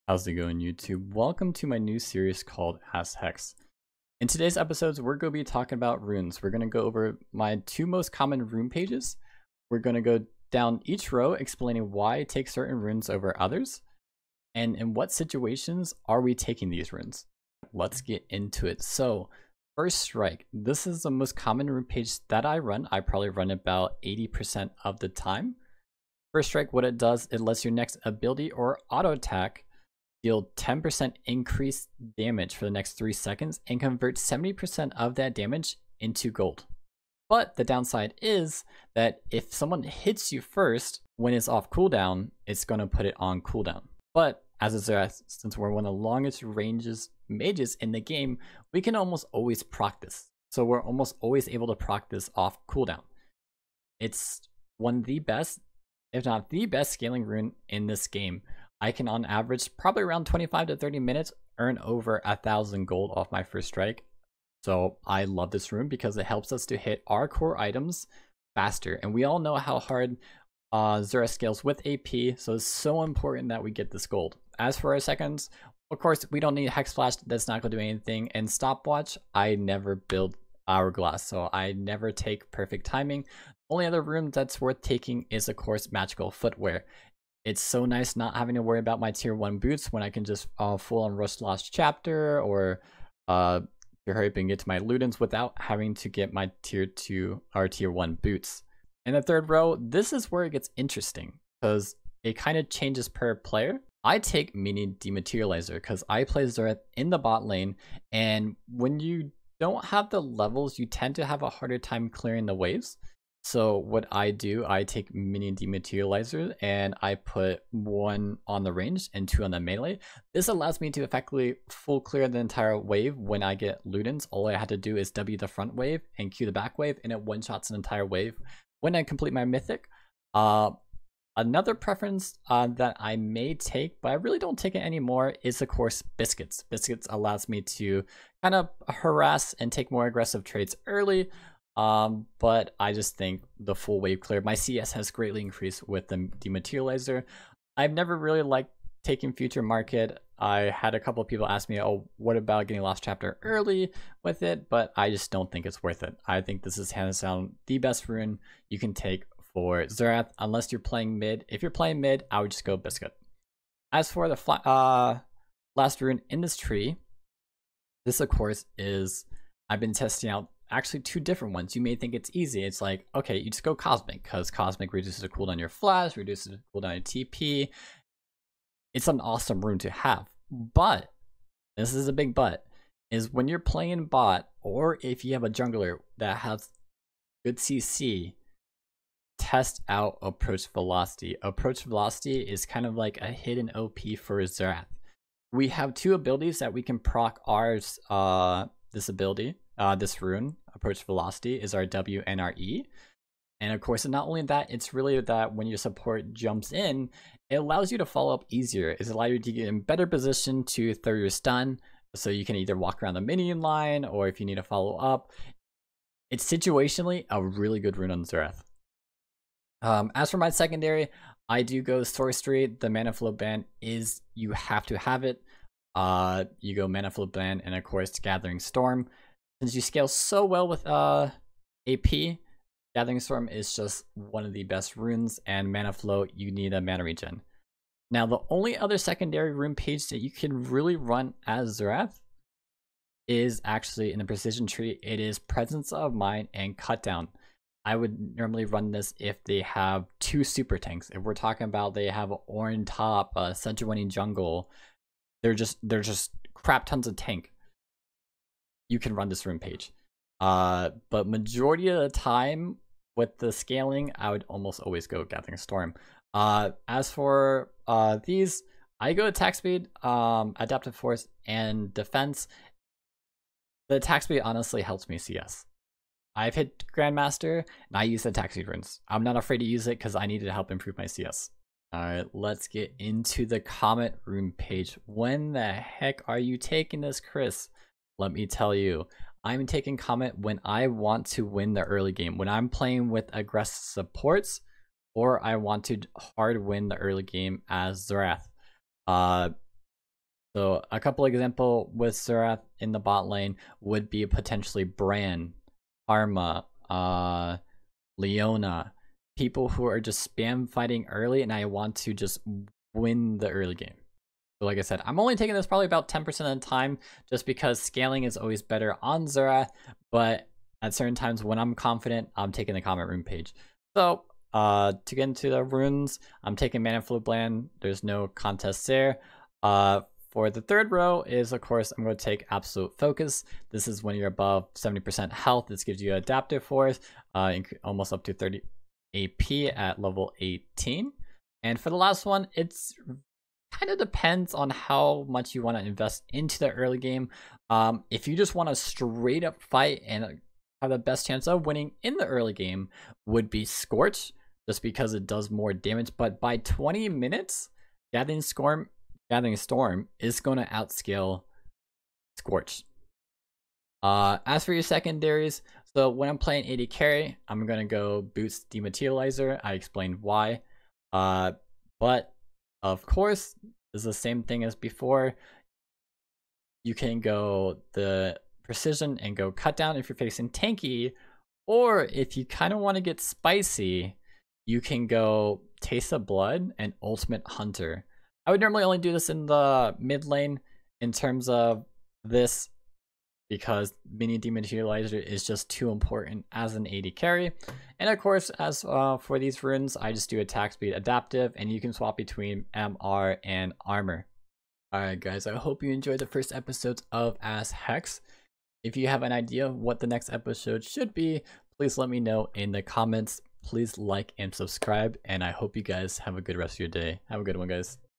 How's it going, YouTube? Welcome to my new series called HEX. In today's episodes, we're going to be talking about runes. We're going to go over my two most common rune pages. We're going to go down each row explaining why I take certain runes over others, and in what situations are we taking these runes. Let's get into it. So, First Strike. This is the most common rune page that I run. I probably run about 80% of the time. First Strike, what it does, it lets your next ability or auto attack deal 10% increased damage for the next 3 seconds and convert 70% of that damage into gold. But the downside is that if someone hits you first when it's off cooldown, it's going to put it on cooldown. But as a Xerath, since we're one of the longest mages in the game, we can almost always proc this. So we're almost always able to proc this off cooldown. It's one of the best, if not the best, scaling rune in this game. I can, on average, probably around 25 to 30 minutes, earn over 1,000 gold off my First Strike. So I love this rune because it helps us to hit our core items faster. And we all know how hard Xerath scales with AP, so it's so important that we get this gold. As for our seconds, of course, we don't need Hex Flash. That's not going to do anything. And Stopwatch, I never build Hourglass, so I never take Perfect Timing. Only other rune that's worth taking is, of course, Magical Footwear. It's so nice not having to worry about my tier 1 boots when I can just full on rush Lost Chapter or hurry up and get to my Ludens without having to get my tier 2 or tier 1 boots. In the third row, this is where it gets interesting because it kind of changes per player. I take Mini Dematerializer because I play Xerath in the bot lane, and when you don't have the levels, you tend to have a harder time clearing the waves. So what I do, I take Mini Dematerializer and I put 1 on the range and 2 on the melee. This allows me to effectively full clear the entire wave when I get Ludens. All I had to do is W the front wave and Q the back wave, and it one-shots an entire wave when I complete my mythic. Another preference that I may take, but I really don't take it anymore, is of course Biscuits. Biscuits allows me to kind of harass and take more aggressive trades early. But I just think the full wave clear, my CS has greatly increased with the Dematerializer. I've never really liked taking Future Market. I had a couple of people ask me, oh, what about getting Lost Chapter early with it? But I just don't think it's worth it. I think this is hands down the best rune you can take for Xerath, unless you're playing mid. If you're playing mid, I would just go Biscuit. As for the last rune in this tree, this of course is, I've been testing out actually 2 different ones. You may think it's easy. It's like, okay, you just go Cosmic because Cosmic reduces the cooldown on your flash, reduces the cooldown on your TP. It's an awesome rune to have. But, this is a big but, is when you're playing bot, or if you have a jungler that has good CC, test out Approach Velocity. Approach Velocity is kind of like a hidden OP for Xerath. We have 2 abilities that we can proc ours, this ability. This rune, Approach Velocity, is our W and our E. And of course, not only that, it's really that when your support jumps in, it allows you to follow up easier. It allows you to get in better position to throw your stun, so you can either walk around the minion line, or if you need to follow up. It's situationally a really good rune on Xerath. As for my secondary, I do go Sorcery. The Mana Flow ban is, you have to have it. You go Mana Flow ban, and of course Gathering Storm. Since you scale so well with AP, Gathering Storm is just one of the best runes, and Mana Flow, you need a mana regen. Now, the only other secondary rune page that you can really run as Xerath is actually in the Precision Tree. It is Presence of Mind and Cutdown. I would normally run this if they have 2 super tanks. If we're talking about they have an Orin top, Sejuani jungle, they're just crap tons of tank. You can run this rune page. But majority of the time with the scaling, I would almost always go Gathering Storm. As for these, I go attack speed, adaptive force, and defense. The attack speed honestly helps me CS. I've hit Grandmaster, and I use the attack speed runes. I'm not afraid to use it because I need to help improve my CS. Alright, let's get into the Comet rune page. When the heck are you taking this, Chris? Let me tell you, I'm taking Comet when I want to win the early game. When I'm playing with aggressive supports, or I want to hard win the early game as Xerath. So a couple example with Xerath in the bot lane would be potentially Bran, Karma, Leona, people who are just spam fighting early and I want to just win the early game. So like I said, I'm only taking this probably about 10% of the time just because scaling is always better on Xerath, but at certain times when I'm confident, I'm taking the comment rune page. So to get into the runes, I'm taking Mana Flow Bland. There's no contest there. For the third row is, of course, I'm going to take Absolute Focus. This is when you're above 70% health. This gives you Adaptive Force, almost up to 30 AP at level 18. And for the last one, it's kind of depends on how much you want to invest into the early game. If you just want to straight up fight and have the best chance of winning in the early game, would be Scorch, just because it does more damage. But by 20 minutes, Gathering Storm is going to outscale Scorch. As for your secondaries, so when I'm playing AD carry, I'm going to go boost Dematerializer. I explained why. But of course, it's the same thing as before. You can go the precision and go cut down if you're facing tanky, or if you kind of want to get spicy, you can go Taste of Blood and Ultimate Hunter. I would normally only do this in the mid lane in terms of this, because Mini Dematerializer is just too important as an AD carry. And of course, as for these runes, I just do attack speed adaptive, and you can swap between MR and armor. Alright guys, I hope you enjoyed the first episodes of As HEX. If you have an idea of what the next episode should be, please let me know in the comments. Please like and subscribe, and I hope you guys have a good rest of your day. Have a good one, guys.